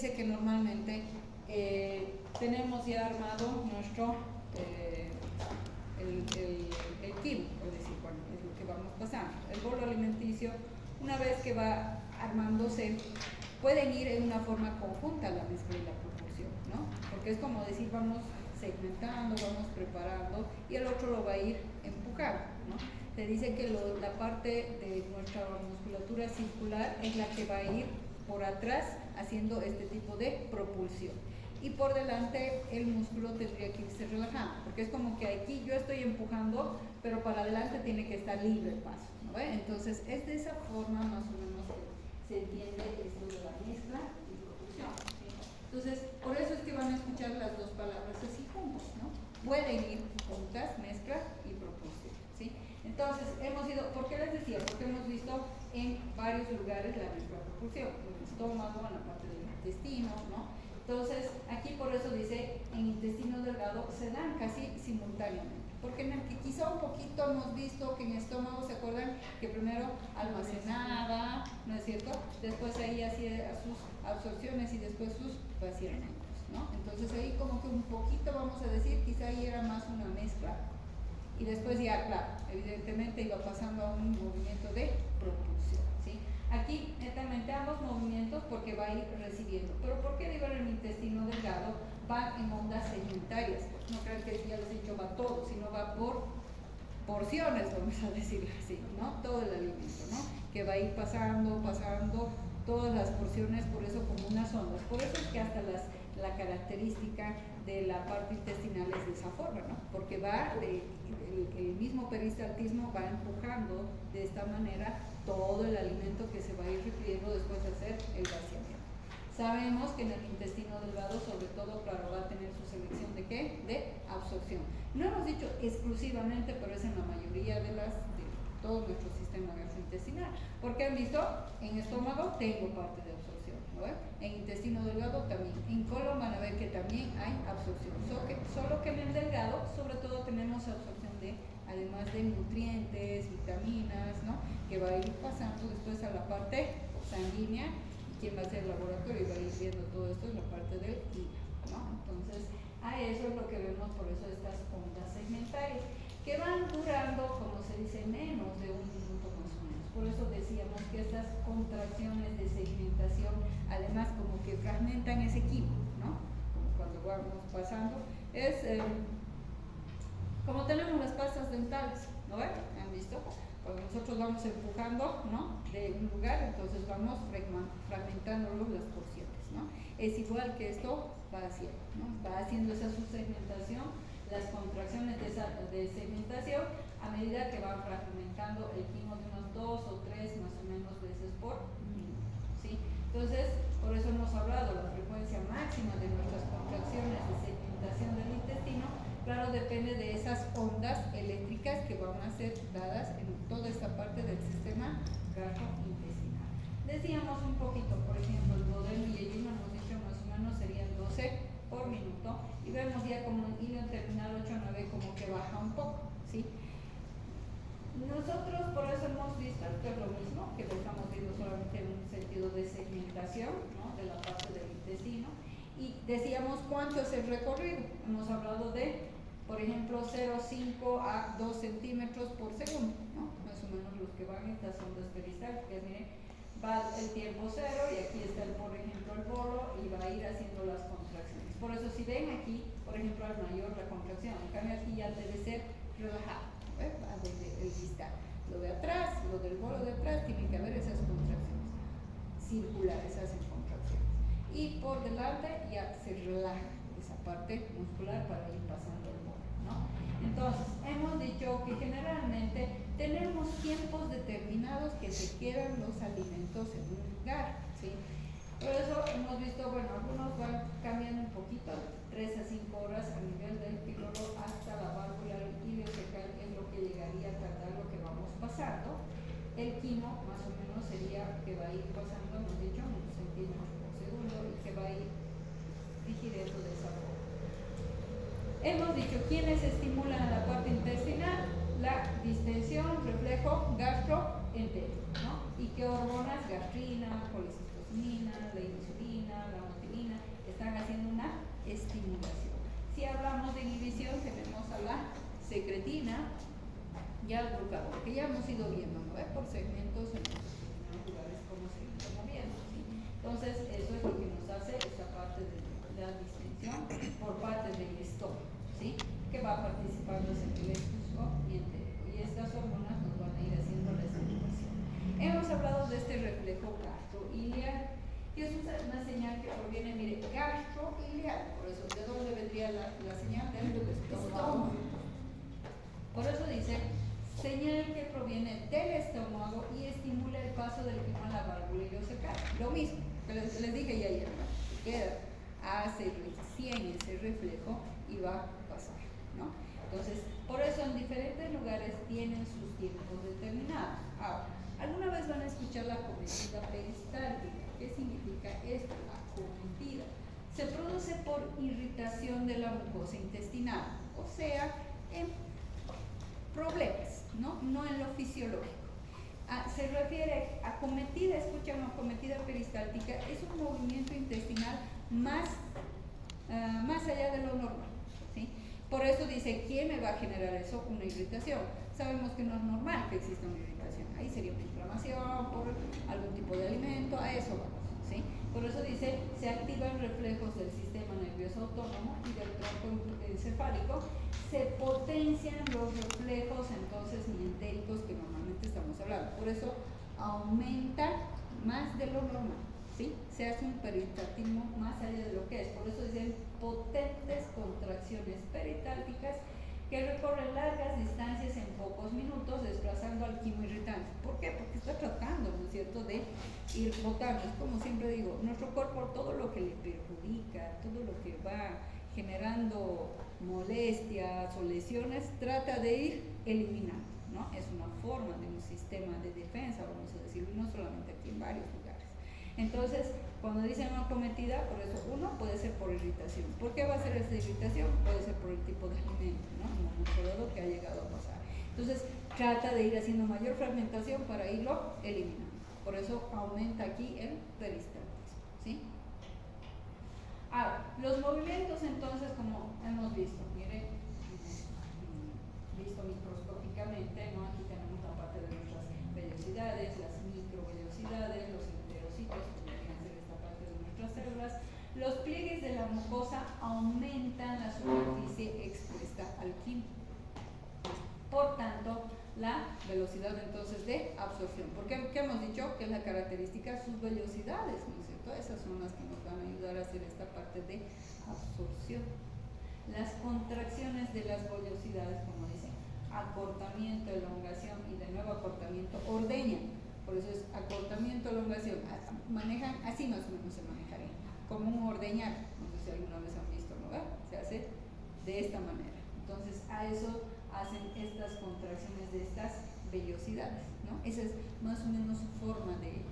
dice que normalmente tenemos ya armado nuestro el quimo, es decir, bueno, es lo que vamos pasando. El bolo alimenticio, una vez que va armándose, pueden ir en una forma conjunta la mezcla y la proporción, ¿no? Porque es como decir, vamos segmentando, vamos preparando, y el otro lo va a ir empujando, ¿no? Se dice que la parte de nuestra musculatura circular es la que va a ir por atrás haciendo este tipo de propulsión, y por delante el músculo tendría que irse relajando, porque es como que aquí yo estoy empujando, pero para adelante tiene que estar libre el paso, ¿no ve? Entonces es de esa forma más o menos que se entiende esto de la mezcla y propulsión, ¿sí? Entonces por eso es que van a escuchar las dos palabras así juntas, ¿no? Pueden ir juntas, mezcla y propulsión, ¿sí? Entonces hemos ido, ¿por qué les decía? Porque hemos visto en varios lugares la mezcla propulsión, en el estómago, en la parte del intestino, ¿no? Entonces, aquí por eso dice, en intestino delgado se dan casi simultáneamente. Porque en el que quizá un poquito hemos visto que en estómago, ¿se acuerdan? Que primero almacenaba, ¿no es cierto? Después ahí hacía sus absorciones y después sus vaciamientos, ¿no? Entonces ahí como que un poquito, vamos a decir, quizá ahí era más una mezcla. Y después ya, claro, evidentemente iba pasando a un movimiento de propulsión, ¿sí? Aquí netamente ambos movimientos porque va a ir recibiendo. Pero ¿por qué digo en el intestino delgado? Va en ondas segmentarias. No crean que ya les he dicho va todo, sino va por porciones, vamos a decirlo así, ¿no? Todo el alimento, ¿no? Que va a ir pasando todas las porciones, por eso como unas ondas. Por eso es que hasta la característica de la parte intestinal es de esa forma, ¿no? Porque va el mismo peristaltismo va empujando de esta manera todo el alimento que se va a ir requiriendo después de hacer el vaciamiento. Sabemos que en el intestino delgado, sobre todo, claro, va a tener su selección de ¿qué? De absorción. No hemos dicho exclusivamente, pero es en la mayoría de todo nuestro sistema gastrointestinal. Porque han visto, en estómago tengo parte de absorción, ¿no? En intestino delgado también. En colon van a ver que también hay absorción. Solo que en el delgado, sobre todo, tenemos absorción de, además de nutrientes, vitaminas, ¿no? Que va a ir pasando después a la parte sanguínea. Quien va a hacer el laboratorio y va a ir viendo todo esto en la parte del hígado, ¿no? Entonces, a eso es lo que vemos, por eso estas ondas segmentarias, que van durando, como se dice, menos de un minuto más o menos. Por eso decíamos que estas contracciones de segmentación, además como que fragmentan ese equipo, ¿no? Como cuando vamos pasando, es como tenemos las pastas dentales, ¿no ven? ¿Han visto? Cuando nosotros vamos empujando, ¿no? De un lugar, entonces vamos fragmentándolo las porciones, ¿no? Es igual que esto va haciendo, ¿no? Va haciendo esa subsegmentación, las contracciones de segmentación a medida que van fragmentando el quimo de unos 2 o 3 más o menos veces por minuto, ¿sí? Entonces, por eso hemos hablado, la frecuencia máxima de nuestras contracciones de segmentación del intestino, claro, depende de esas ondas eléctricas que van a ser dadas en toda esta parte del sistema gastrointestinal. Decíamos un poquito, por ejemplo, el duodeno y el hilo, hemos dicho más o menos serían 12 por minuto, y vemos ya como el hilo terminal 8 a 9 como que baja un poco, ¿sí? Nosotros por eso hemos visto que es lo mismo, que lo estamos viendo solamente en un sentido de segmentación, ¿no? De la parte del intestino, y decíamos cuánto es el recorrido. Hemos hablado de, por ejemplo, 0,5 a 2 centímetros por segundo, ¿no? Más o menos los que van en estas ondas peristálticas. Miren, va el tiempo cero y aquí está, por ejemplo, el bolo y va a ir haciendo las contracciones. Por eso, si ven aquí, por ejemplo, al mayor la contracción, en cambio aquí ya debe ser relajado, ¿ves? Desde el distal. Lo de atrás, lo del bolo de atrás, tienen que haber esas contracciones circulares, hacen contracciones. Y por delante ya se relaja esa parte muscular para ir pasando el bolo, ¿no? Entonces, hemos dicho que generalmente tenemos tiempos determinados que se quedan los alimentos en un lugar, ¿sí? Por eso hemos visto, bueno, algunos van cambiando un poquito, 3 a 5 horas a nivel del píloro hasta la válvula ileocecal, es lo que llegaría a tardar lo que vamos pasando. El quimo, más o menos, sería que va a ir pasando, hemos dicho, en centímetros por segundo y que va a ir digiriendo de esa forma. Hemos dicho quiénes estimulan a la parte intestinal, la distensión, reflejo gastroentérico, ¿no? Y qué hormonas, gastrina, colicistocinina, la insulina, la mutinina, ya el glucagón, que ya hemos ido viendo, ¿no? Por segmentos en los lugares cómo se está moviendo, ¿sí? Entonces, eso es lo que nos hace esta parte de la distinción por parte del estómago, ¿sí? Que va participando en el exuso y entérico. Y estas hormonas nos van a ir haciendo la estimulación. Hemos hablado de este reflejo gastroiliar, que es una señal que proviene, mire, gastroiliar. Por eso, ¿de dónde vendría la señal? Del estómago. Por eso dice, señal que proviene del estómago y estimula el paso del clima a la válvula ileocecal. Lo mismo que les dije ya ayer, ¿no? Queda, hace recién ese reflejo y va a pasar, ¿no? Entonces, por eso en diferentes lugares tienen sus tiempos determinados. Ahora, ¿alguna vez van a escuchar la acometida peristáltica? ¿Qué significa esto? Acometida. Se produce por irritación de la mucosa intestinal, o sea, en problemas, no en lo fisiológico. Se refiere a acometida, escuchan, acometida peristáltica, es un movimiento intestinal más allá de lo normal, ¿sí? Por eso dice, ¿quién me va a generar eso? Una irritación. Sabemos que no es normal que exista una irritación, ahí sería una inflamación por algún tipo de alimento, a eso vamos, ¿sí? Por eso dice, se activan reflejos del sistema nervioso autónomo y del tronco encefálico, se potencian los reflejos entonces mientéricos que normalmente estamos hablando. Por eso aumenta más de lo normal, ¿sí? Se hace un peristaltismo más allá de lo que es. Por eso dicen potentes contracciones peristálticas que recorren largas distancias en pocos minutos, desplazando al quimo irritante. ¿Por qué? Porque está tratando, ¿no es cierto?, de ir botando. Es como siempre digo, nuestro cuerpo, todo lo que le perjudica, todo lo que va generando molestias o lesiones, trata de ir eliminando, ¿no? Es una forma de un sistema de defensa, vamos a decirlo, y no solamente aquí, en varios lugares. Entonces, cuando dicen una acometida, por eso uno puede ser por irritación. ¿Por qué va a ser esa irritación? Puede ser por el tipo de alimento, ¿no? Un momento dado que ha llegado a pasar. Entonces, trata de ir haciendo mayor fragmentación para irlo eliminando. Por eso aumenta aquí el peristaltismo, ¿sí? Ahora, los movimientos entonces, como hemos visto, mire, visto microscópicamente, ¿no? Aquí tenemos la parte de nuestras vellosidades, las microvellosidades, los enterocitos, que podrían ser esta parte de nuestras células. Los pliegues de la mucosa aumentan la superficie expuesta al quimo. Por tanto, la velocidad entonces de absorción. Porque ¿qué hemos dicho? Que es la característica sus vellosidades, ¿no es cierto? Esas son las que nos van a ayudar a hacer esta parte de absorción. Las contracciones de las vellosidades, como dicen, acortamiento, elongación y de nuevo acortamiento, ordeñan. Por eso es acortamiento, elongación. Manejan, así más o menos se manejaría, como un ordeñar. No sé si alguna vez han visto, ¿no? Se hace de esta manera. Entonces, a eso hacen estas contracciones de estas vellosidades, ¿no? Esa es más o menos su forma de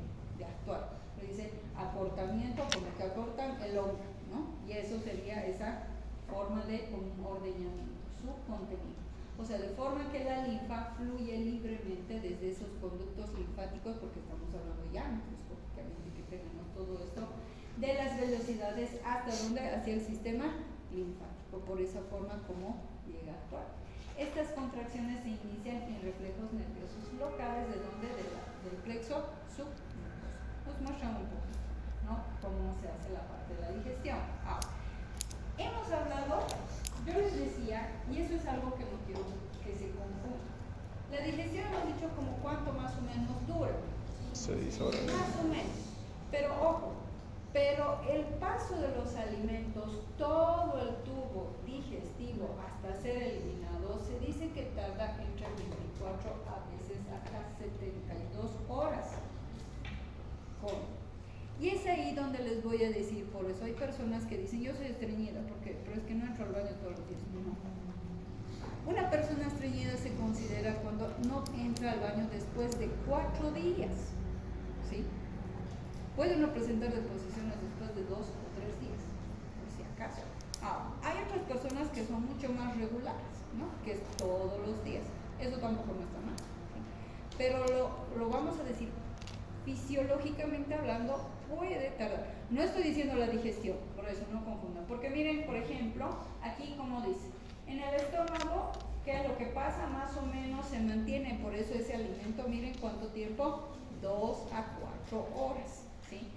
actuar. Lo dice acortamiento, como que acortan el hombro, ¿no? Y eso sería esa forma de un ordeñamiento, su contenido. O sea, de forma que la linfa fluye libremente desde esos conductos linfáticos, porque estamos hablando ya microscópicamente que tenemos todo esto, de las velocidades hasta donde, hacia el sistema linfático, por esa forma como llega a actuar. Estas contracciones se inician en reflejos nerviosos locales, ¿de dónde? Del plexo submucoso. Nos muestran un poquito, ¿no?, cómo se hace la parte de la digestión. Ahora, hemos hablado, yo les decía, y eso es algo que no quiero que se confunda. La digestión hemos dicho como cuánto más o menos dura. 6 horas. Más o menos. Pero ojo, pero el paso de los alimentos, todo el tubo digestivo hasta ser eliminado, se dice que tarda entre 24 a veces hasta 72 horas. ¿Cómo? Y es ahí donde les voy a decir, por eso hay personas que dicen, yo soy estreñida, pero es que no entro al baño todos los días. No. Una persona estreñida se considera cuando no entra al baño después de 4 días, ¿sí? Puede uno presentar deposiciones después de 2 o 3 días, por si acaso. Hay otras personas que son mucho más regulares, ¿no? Que es todos los días. Eso tampoco no está mal, ¿sí? Pero lo vamos a decir, fisiológicamente hablando, puede tardar. No estoy diciendo la digestión, por eso no confundan. Porque miren, por ejemplo, aquí como dice, en el estómago ¿Qué es lo que pasa? Más o menos se mantiene, por eso ese alimento, miren cuánto tiempo, 2 a 4 horas, ¿sí?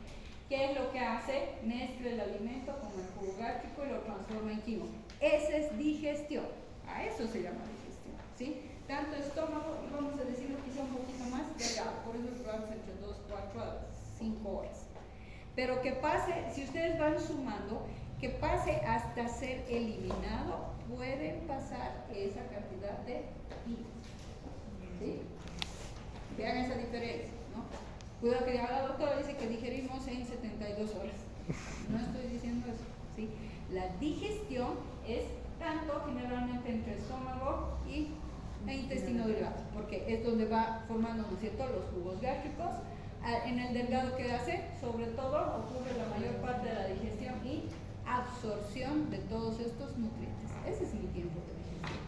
¿Qué es lo que hace? Mezcla el alimento con el jugo gástrico y lo transforma en quimo. Esa es digestión, a eso se llama digestión, ¿sí? Tanto estómago, y vamos a decirlo quizá un poquito más delgado, por eso probamos entre 2, 4 a 5 horas. Pero que pase, si ustedes van sumando, que pase hasta ser eliminado, pueden pasar esa cantidad de días, ¿sí? Vean esa diferencia, ¿no? Cuidado que la doctora dice que digerimos en 72 horas. No estoy diciendo eso, ¿sí? La digestión es tanto generalmente entre estómago y intestino delgado, porque es donde va formando, ¿no es cierto?, los jugos gástricos. En el delgado, ¿qué hace? Sobre todo ocurre la mayor parte de la digestión y absorción de todos estos nutrientes. Ese es mi tiempo de digestión.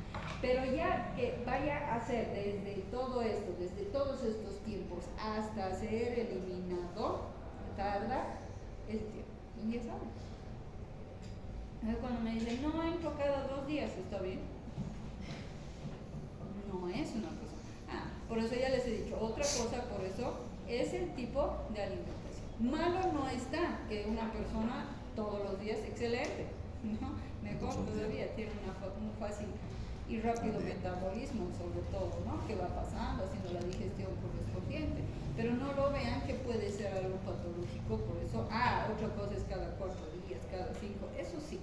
Pero ya que vaya a ser desde todo esto, desde todos estos tiempos hasta ser eliminado, tarda ese tiempo. Son 10 años. Cuando me dicen, no, entro cada 2 días, ¿está bien? No es una cosa. Por eso ya les he dicho, otra cosa, por eso es el tipo de alimentación. Malo no está que una persona todos los días, excelente, ¿no? Mejor todavía, tiene un fácil y rápido metabolismo, sobre todo, ¿no? Que va pasando, haciendo la digestión correspondiente. Pero no lo vean que puede ser algo patológico, por eso, otra cosa es cada 4 días, cada 5, eso sí.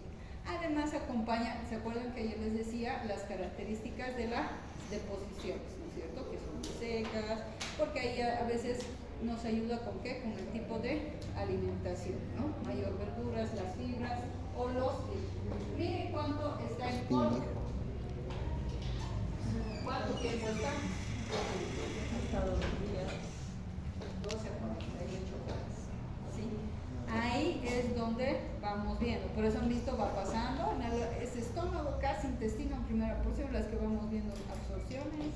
Además acompaña, ¿se acuerdan que ayer les decía las características de las deposiciones, ¿no es cierto? Que son secas, porque ahí a veces nos ayuda con qué, con el tipo de alimentación, ¿no? Mayor verduras, las fibras o los líquidos. Miren cuánto está en color. ¿Cuánto tiempo está? Hasta 2 días. 12 a 48 horas. ¿Sí? Ahí es donde vamos viendo. Por eso han visto, va pasando. Es estómago, casi intestino en primera porción, las que vamos viendo absorciones.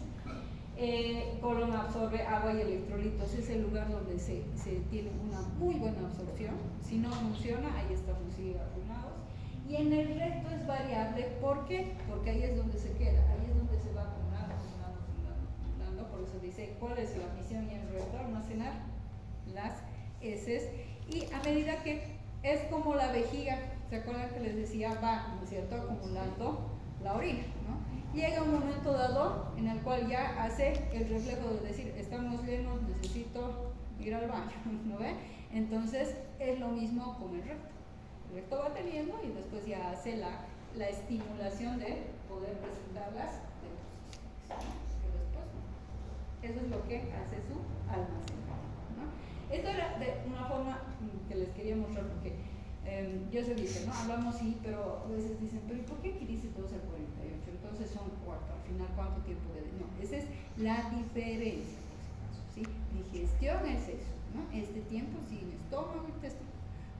Colon absorbe agua y electrolitos, es el lugar donde se tiene una muy buena absorción. Si no funciona, ahí estamos arruinados. Y en el recto es variable, ¿por qué? Porque ahí es donde se queda, ahí es donde se va acumulando. Por eso dice, ¿cuál es la misión y el recto? Almacenar las heces. Y a medida que es como la vejiga, ¿se acuerdan que les decía? Va, ¿no es cierto?, acumulando la orina, ¿no? Llega un momento dado en el cual ya hace el reflejo de decir, estamos llenos, necesito ir al baño, ¿no ve? Entonces es lo mismo con el recto. El recto va teniendo y después ya hace la estimulación de poder presentar las deposiciones, ¿no? Eso es lo que hace su almacenamiento, ¿no? Esto era de una forma que les quería mostrar porque yo se dice, ¿no? Hablamos sí, pero a veces dicen, pero ¿por qué aquí dice 12 a 48? Entonces son 4, al final ¿cuánto tiempo debe? No, esa es la diferencia, ¿sí? Digestión es eso, ¿no? Este tiempo sí, en estómago y intestino.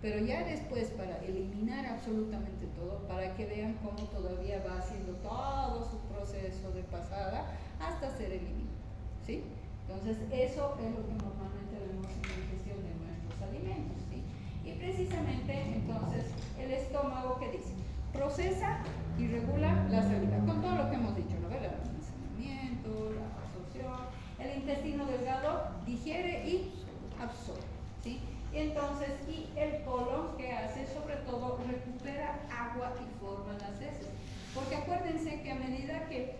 Pero ya después, para eliminar absolutamente todo, para que vean cómo todavía va haciendo todo su proceso de pasada hasta ser eliminado, ¿sí? Entonces eso es lo que normalmente vemos en la digestión de nuestros alimentos, ¿sí? Y precisamente entonces el estómago, ¿qué dice? Procesa y regula la salida, con todo lo que hemos dicho, ¿no? El almacenamiento, la absorción. El intestino delgado digiere y absorbe, ¿sí? Y entonces, y el colon, ¿qué hace? Sobre todo recupera agua y forma las heces. Porque acuérdense que a medida que,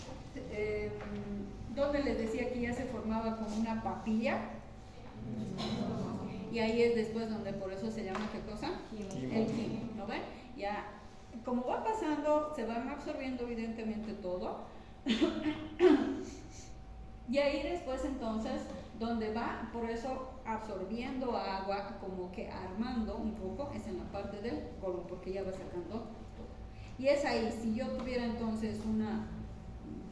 donde les decía que ya se formaba como una papilla, y ahí es después donde por eso se llama, ¿qué cosa? El quimo, ¿no ven? Ya, como va pasando, se van absorbiendo evidentemente todo. Y ahí después entonces, donde va, por eso absorbiendo agua, como que armando un poco, es en la parte del colon, porque ya va sacando todo. Y es ahí, si yo tuviera entonces una,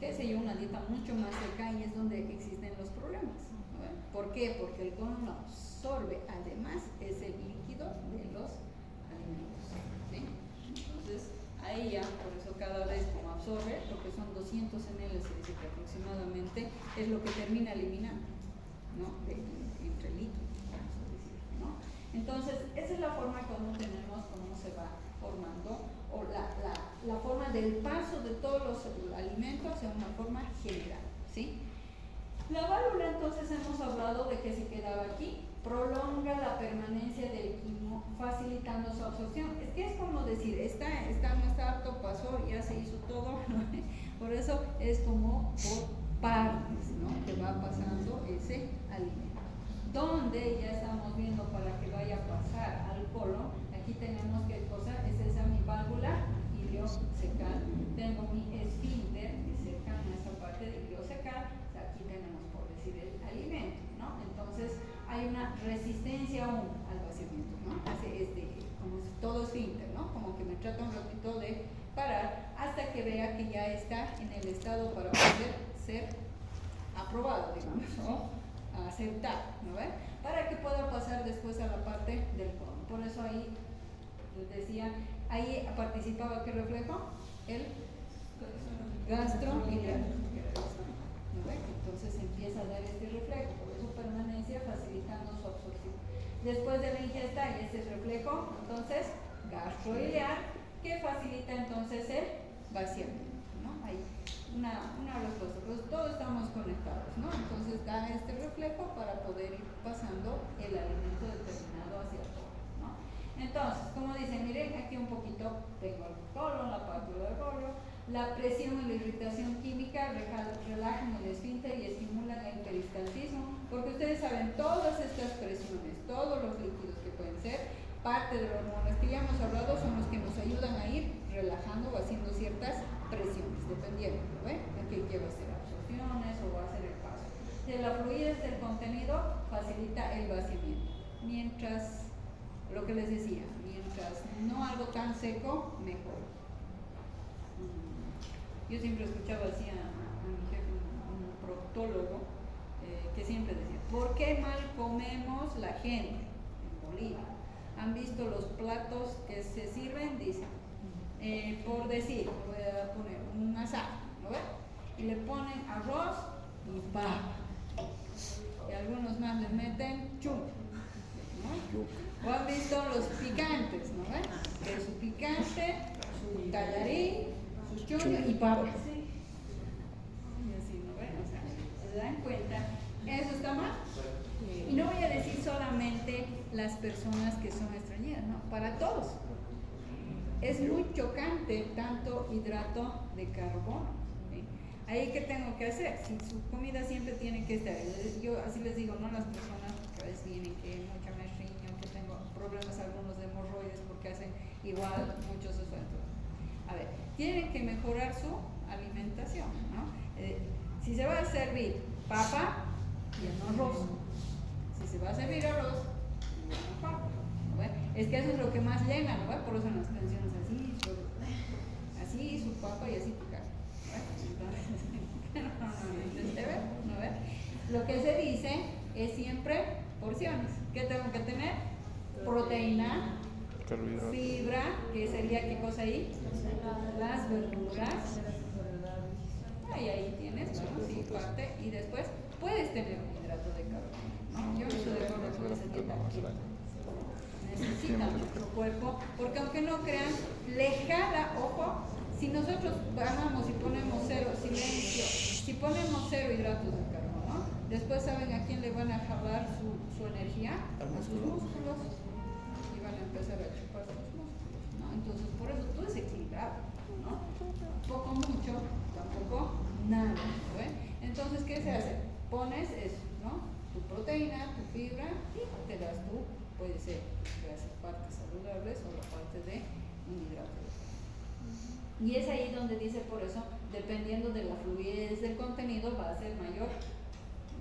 qué sé yo, una dieta mucho más seca, ahí es donde existen los problemas, ¿no? ¿Por qué? Porque el colon absorbe, además, es el líquido de los alimentos, ¿sí? Entonces, ahí ya, por eso cada vez como absorbe, porque son 200 ml, se dice que aproximadamente es lo que termina eliminando, ¿no? Entre líquidos, vamos a decir, ¿no? Entonces, esa es la forma como tenemos, cómo se va formando, o la forma del paso de todos los alimentos en una forma general, ¿sí? La válvula, entonces, hemos hablado de que se quedaba aquí, prolonga la permanencia del quimo, facilitando su absorción. Es que es como decir, está no está apto, pasó, ya se hizo todo, ¿no? Por eso es como por partes, ¿no? Que va pasando ese alimento. Donde ya estamos viendo para que vaya a pasar al colon, aquí tenemos qué cosa, es esa mi válvula iliocecal, tengo mi esfínter que cerca en esta parte de iliocecal, aquí tenemos por decir el alimento, ¿no? Entonces hay una resistencia aún al vaciamiento, ¿no? Como si todo esfínter, ¿no? Como que me trata un ratito de parar hasta que vea que ya está en el estado para poder ser aprobado, digamos, o aceptar, ¿no ve? Para que pueda pasar después a la parte del colon. Por eso ahí les decía, ahí participaba ¿qué reflejo? El gastroiliar, ¿no ve? Entonces empieza a dar este reflejo, por eso permanencia facilitando su absorción. Después de la ingesta hay este reflejo, entonces gastroiliar, que facilita entonces el vaciamiento, ¿no? Hay una respuesta, pues todos estamos conectados, ¿no? Entonces da este reflejo para poder ir pasando el alimento determinado hacia el colon, ¿no? Entonces, como dicen, miren aquí un poquito, tengo el colon, la válvula del colon, la presión y la irritación química relajan el esfínter y estimulan el peristaltismo, porque ustedes saben, todas estas presiones, todos los líquidos que pueden ser, parte de los hormonas que ya hemos hablado son los que nos ayudan a ir relajando o haciendo ciertas presiones, dependiendo, ¿no ve? Aquí va a ser absorciones o va a ser el paso. De la fluidez del contenido facilita el vaciamiento. Mientras, lo que les decía, mientras no algo tan seco, mejor. Yo siempre escuchaba así a mi jefe, un proctólogo, que siempre decía, ¿por qué mal comemos la gente en Bolivia? ¿Han visto los platos que se sirven? Dicen, por decir, voy a poner un asado, ¿no ves? Y le ponen arroz y papa. Y algunos más le meten chup, ¿no? O han visto los picantes, ¿no ves? Que su picante, su tallarín, sus chullos y papas. Y así, ¿no ven? O sea, ¿se dan cuenta? ¿Eso está mal? Y no voy a decir solamente las personas que son extranjeras, no, para todos. Es muy chocante tanto hidrato de carbono, ¿sí? Ahí, ¿qué tengo que hacer? Si su comida siempre tiene que estar, yo así les digo, no las personas que a veces vienen que mucha me riño, que tengo problemas algunos de hemorroides porque hacen igual muchos esfuerzos. A ver, tienen que mejorar su alimentación, ¿no? Si se va a servir papa, y no arroz. Si se va a servir arroz, no papa, ¿no ve? Es que eso es lo que más llena, ¿no ve? Por eso en las pensiones así, su papa y así tu carne, ¿no ve? Lo que se dice es siempre porciones. ¿Qué tengo que tener? Proteína, fibra, que sería ¿qué cosa ahí? Las verduras. Y ahí tienes, bueno, sí, parte, y después puedes tener un hidrato de carbono, ¿no? Yo no estoy de acuerdo con esa dieta que necesita nuestro cuerpo, porque aunque no crean, le jala, ojo, si nosotros bajamos y ponemos cero, silencio, si ponemos cero hidratos de carbono, después saben a quién le van a jalar su energía, a sus músculos, y van a empezar a chupar sus músculos, ¿no? Entonces, por eso todo es equilibrado, ¿no? Poco mucho, tampoco nada, ¿no? Entonces, ¿qué se hace? Pones eso, ¿no? Tu proteína, tu fibra y te das tú, puede ser las partes saludables o la parte de un hidrato. Y es ahí donde dice, por eso, dependiendo de la fluidez del contenido, va a ser mayor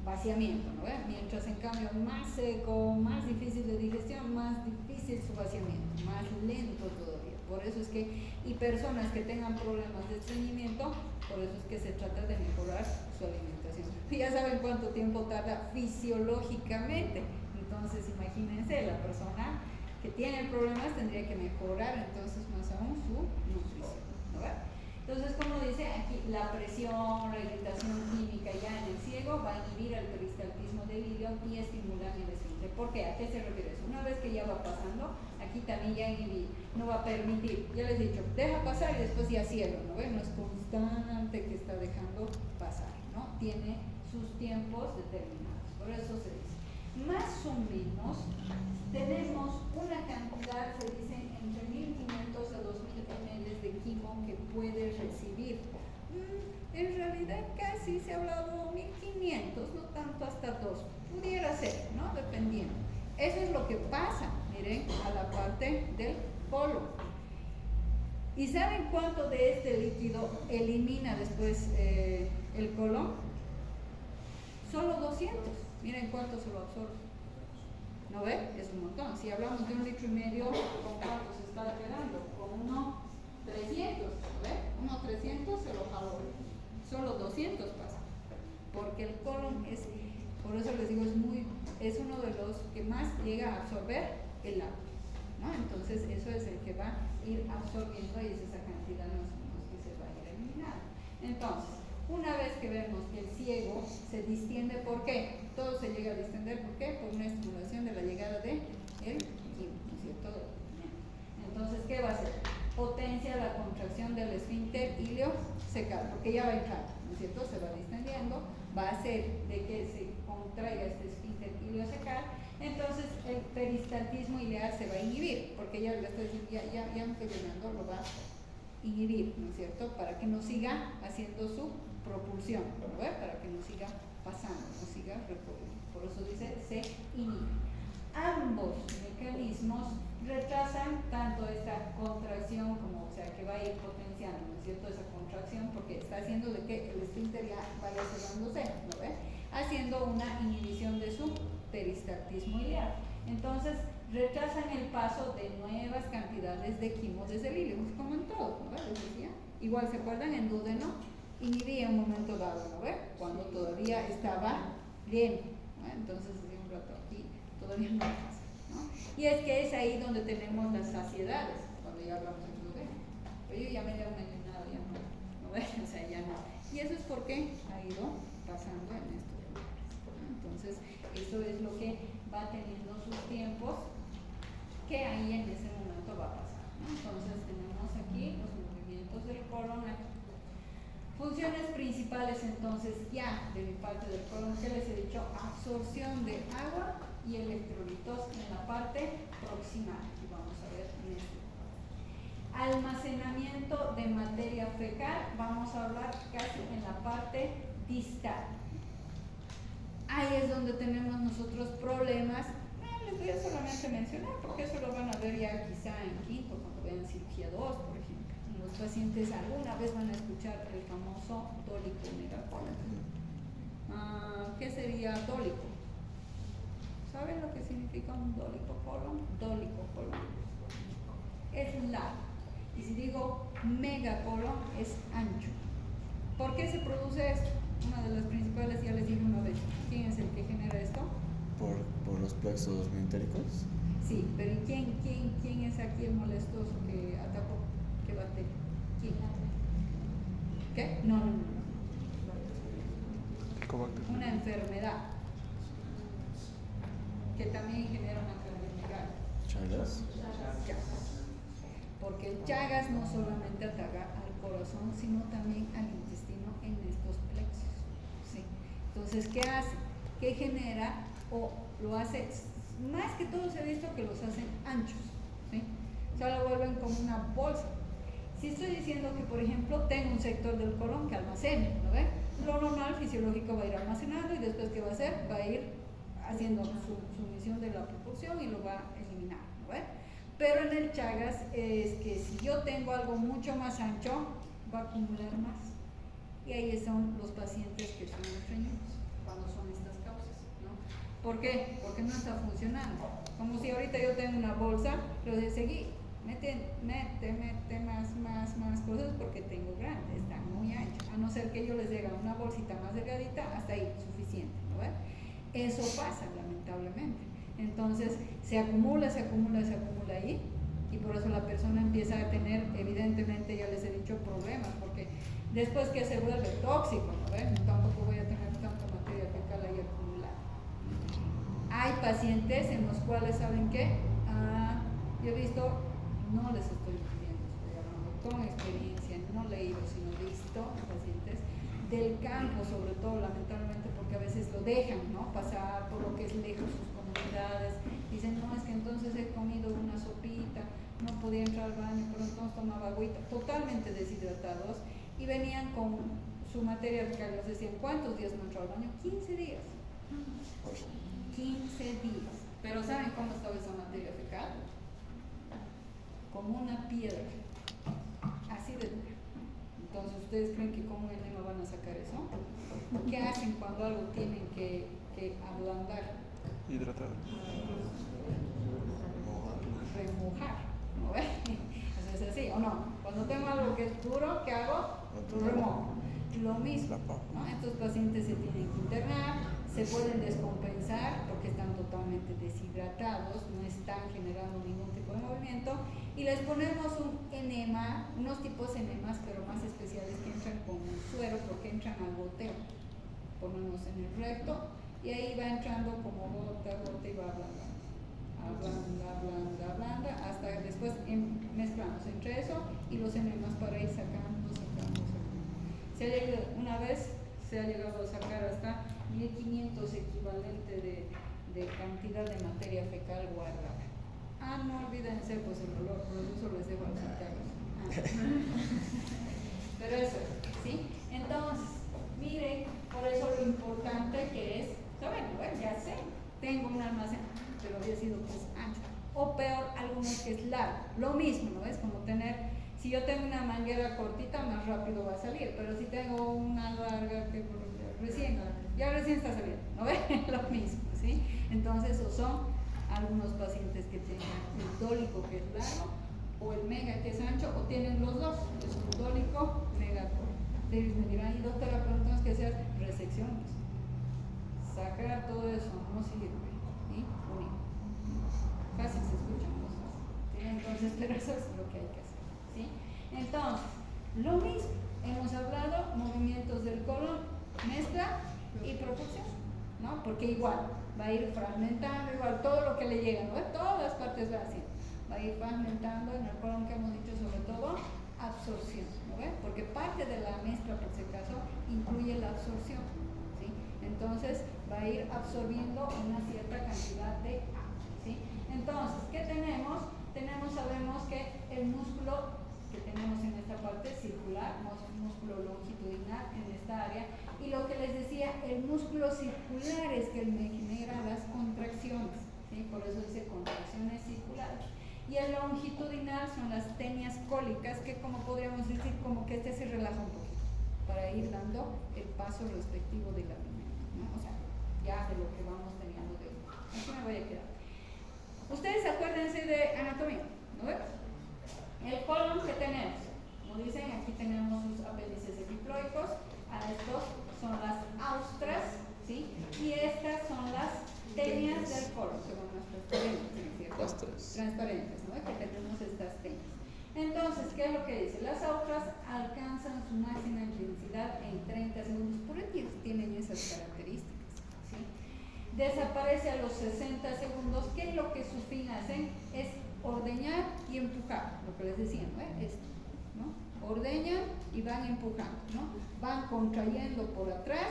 vaciamiento, ¿no? Mientras en cambio más seco, más difícil de digestión, más difícil su vaciamiento, más lento todavía. Por eso es que, y personas que tengan problemas de estreñimiento, por eso es que se trata de mejorar su alimentación. Ya saben cuánto tiempo tarda fisiológicamente, entonces imagínense, la persona que tiene problemas tendría que mejorar entonces más aún su nutrición, ¿no? Entonces, como dice aquí, la presión, la irritación química ya en el ciego va a inhibir el peristaltismo del ilio y estimular el esfínter. ¿Por qué? ¿A qué se refiere eso? Una vez que ya va pasando, aquí también ya inhibir, no va a permitir. Ya les he dicho, deja pasar y después ya cierra, ¿no ven? No es constante que está dejando pasar, ¿no? Tiene sus tiempos determinados. Por eso se dice. Más o menos tenemos una cantidad, se dice, entre 1500 a 2000 ml de quimo que puede recibir. En realidad casi se ha hablado 1500, no tanto hasta 2. Pudiera ser, ¿no? Dependiendo. Eso es lo que pasa, miren, a la parte del colon. ¿Y saben cuánto de este líquido elimina después el colon? Solo 200. Miren cuánto se lo absorbe. ¿No ve? Es un montón. Si hablamos de 1,5 litros, ¿con cuánto se está quedando? Con 1,300, ¿no ve? 1,300 se lo jaló. Solo 200 pasa. Porque el colon es, por eso les digo, es uno de los que más llega a absorber el agua, ¿no? Entonces eso es el que va a ir absorbiendo y es esa cantidad más o menos que se va a ir eliminando. Entonces, una vez que vemos que el ciego se distiende, ¿por qué? Todo se llega a distender, ¿por qué? Por una estimulación de la llegada de el quimo, ¿no es cierto? Entonces, ¿qué va a hacer? Potencia la contracción del esfínter iliocecal, porque ya va entrando, ¿no es cierto? Se va distendiendo, va a hacer de que se contraiga este esfínter iliocecal, entonces el peristaltismo ileal se va a inhibir, porque ya lo estoy diciendo, ya me estoy llenando, lo va a inhibir, ¿no es cierto? Para que no siga haciendo su propulsión, ¿no? Para que no siga pasando, no siga recorriendo. Por eso dice se inhibe. Ambos mecanismos retrasan tanto esta contracción como, o sea, que va a ir potenciando, ¿no es cierto? Esa contracción, porque está haciendo de que el esfínter ya vaya cerrándose, ¿no ve? Haciendo una inhibición de su peristaltismo ileal. Entonces, retrasan el paso de nuevas cantidades de quimo desde el ilio, como en todo, ¿no ve? Les decía. Igual, ¿se acuerdan? En duodeno inhibía un momento dado, ¿no ve? Cuando todavía estaba lleno, ¿no? Entonces, hace un rato aquí todavía no pasa, ¿no? Y es que es ahí donde tenemos las saciedades, cuando ya hablamos de duodeno. Pero yo ya me he mencionado, ya no ve, o sea, ya no. Y eso es porque ha ido pasando en estos lugares, ¿no? Entonces, eso es lo que va teniendo sus tiempos, que ahí en ese momento va a pasar, ¿no? Entonces, tenemos aquí los movimientos del colon. Funciones principales, entonces, ya de mi parte del colon, que les he dicho, absorción de agua y electrolitos en la parte proximal, y vamos a ver en este. Almacenamiento de materia fecal, vamos a hablar casi en la parte distal. Ahí es donde tenemos nosotros problemas. Les voy a solamente mencionar, porque eso lo van a ver ya quizá en quinto, cuando vean cirugía 2, por ejemplo. Los pacientes alguna vez van a escuchar el famoso dólico megacolon. ¿Qué sería dólico? ¿Saben lo que significa un dólico colon? Dólico colon es largo. Y si digo megacolon es ancho. ¿Por qué se produce esto? Una de las principales, ya les dije una vez. ¿Quién es el que genera esto? ¿Por los plexos meentéricos? Sí, pero ¿quién es aquí el molestoso que atacó? ¿Qué bacteria? ¿Quién? ¿Qué? No. Una enfermedad que también genera una cardiomegala. ¿Chagas? Chagas. Porque el Chagas no solamente ataca al corazón, sino también al intestino en estos plexos. ¿Sí? Entonces, ¿qué hace? ¿Qué genera? O lo hace, más que todo se ha visto que los hacen anchos, ¿sí? O sea, lo vuelven como una bolsa. Si estoy diciendo que, por ejemplo, tengo un sector del colon que almacene, ¿no ve? Lo normal fisiológico va a ir almacenando y después, ¿qué va a hacer? Va a ir haciendo su misión de la propulsión y lo va a eliminar, ¿no ve? Pero en el Chagas es que si yo tengo algo mucho más ancho, va a acumular más. Y ahí son los pacientes que son estreñidos, cuando son estas causas, ¿no? ¿Por qué? Porque no está funcionando. Como si ahorita yo tengo una bolsa, pero de seguir, mete más cosas porque tengo grande, está muy ancho. A no ser que yo les dé una bolsita más delgadita, hasta ahí, suficiente, ¿no ve? Eso pasa, lamentablemente. Entonces, se acumula ahí, y por eso la persona empieza a tener, evidentemente, ya les he dicho, problemas, porque después que se vuelve tóxico, ¿no ven? Tampoco voy a tener tanta materia fecal ahí acumulada. Hay pacientes en los cuales, ¿saben qué? Yo he visto, no les estoy mintiendo, estoy hablando con experiencia, no leído, sino visto pacientes del campo, sobre todo, lamentablemente, porque a veces lo dejan, ¿no? Pasar por lo que es lejos sus comunidades. Dicen, no, es que entonces he comido una sopita, no podía entrar al baño, pero entonces tomaba agüita, totalmente deshidratados, y venían con su materia fecal. Nos decían, ¿cuántos días no entró al baño? 15 días. 15 días. Pero ¿saben cómo estaba esa materia fecal? Como una piedra, así de dura. Entonces, ¿ustedes creen que con un enema van a sacar eso? ¿Qué hacen cuando algo tienen que ablandar? Hidratar. Remojar, ¿no ves? Eso es así, ¿o no? Cuando tengo algo que es duro, ¿qué hago? Lo remojo. Lo mismo, ¿no? Estos pacientes se tienen que internar, se pueden descompensar porque están totalmente deshidratados, no están generando ningún tipo de movimiento, y les ponemos un enema, unos tipos enemas, pero más especiales, que entran con un suero porque entran al goteo. Ponemos en el recto y ahí va entrando como gota a gota y va ablanda, hasta después mezclamos entre eso y los enemas para ir sacando. Una vez se ha llegado a sacar hasta 1500 equivalente de cantidad de materia fecal guardada. No olvídense, pues el dolor, por eso les dejo a los internos. Pero eso, ¿sí? Entonces, miren, por eso lo importante que es, ¿saben? Bueno, ya sé, tengo un almacén, pero había sido pues ancho. O peor, algunos que es largo. Lo mismo, ¿no? Es como tener, si yo tengo una manguera cortita, más rápido va a salir, pero si tengo una larga que recién está saliendo, ¿no ven? Lo mismo, ¿sí? Entonces, o son algunos pacientes que tengan el dólico que es largo, o el mega que es ancho, o tienen los dos, es un dólico, mega corto. Ustedes me dirán, y doctora, pero entonces que hacer resecciones. Sacar todo eso no sirve, ¿sí? Único. Fácil se escuchan cosas, ¿sí? Entonces, pero eso es lo que hay que hacer, ¿sí? Entonces, lo mismo, hemos hablado, movimientos del colon, mezcla y propulsión, ¿no? Porque igual, va a ir fragmentando, igual todo lo que le llega, ¿no? Todas las partes va haciendo, va a ir fragmentando en el colon, que hemos dicho, sobre todo, absorción, ¿no ven? Porque parte de la mezcla, por si acaso, incluye la absorción, ¿sí? Entonces, va a ir absorbiendo una cierta cantidad de agua, ¿sí? Entonces, ¿qué tenemos? Sabemos que el músculo que tenemos en esta parte circular, músculo longitudinal en esta área, y lo que les decía, el músculo circular es que me genera las contracciones, ¿sí? Por eso dice contracciones circulares. Y el longitudinal son las tenias cólicas, que como podríamos decir, como que se relaja un poquito, para ir dando el paso respectivo del alimento, ¿no? O sea, ya de lo que vamos teniendo de uno. Aquí me voy a quedar. Ustedes acuérdense de anatomía, ¿no ven? El colon que tenemos, como dicen, aquí tenemos sus apéndices epiploicos, a estos son las austras, ¿sí? Y estas son las tenias del colon, que son las transparentes, ¿cierto? Las tres. Transparentes, ¿no? Que tenemos estas tenias. Entonces, ¿qué es lo que dice? Las austras alcanzan su máxima intensidad en 30 segundos, por eso tienen esas características, ¿sí? Desaparece a los 60 segundos, que lo que su fin hacen es ordeñar y empujar, lo que les decía, ¿no? Esto, ¿no? Ordeñan y van empujando, ¿no? Van contrayendo por atrás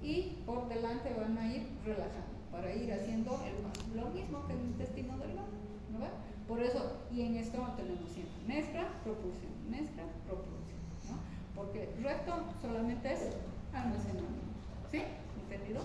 y por delante van a ir relajando para ir haciendo el paso. Lo mismo que el intestino delgado, ¿no ven? Por eso, y en esto tenemos siempre mezcla, propulsión, ¿no? Porque el recto solamente es almacenamiento, ¿sí? ¿Entendido?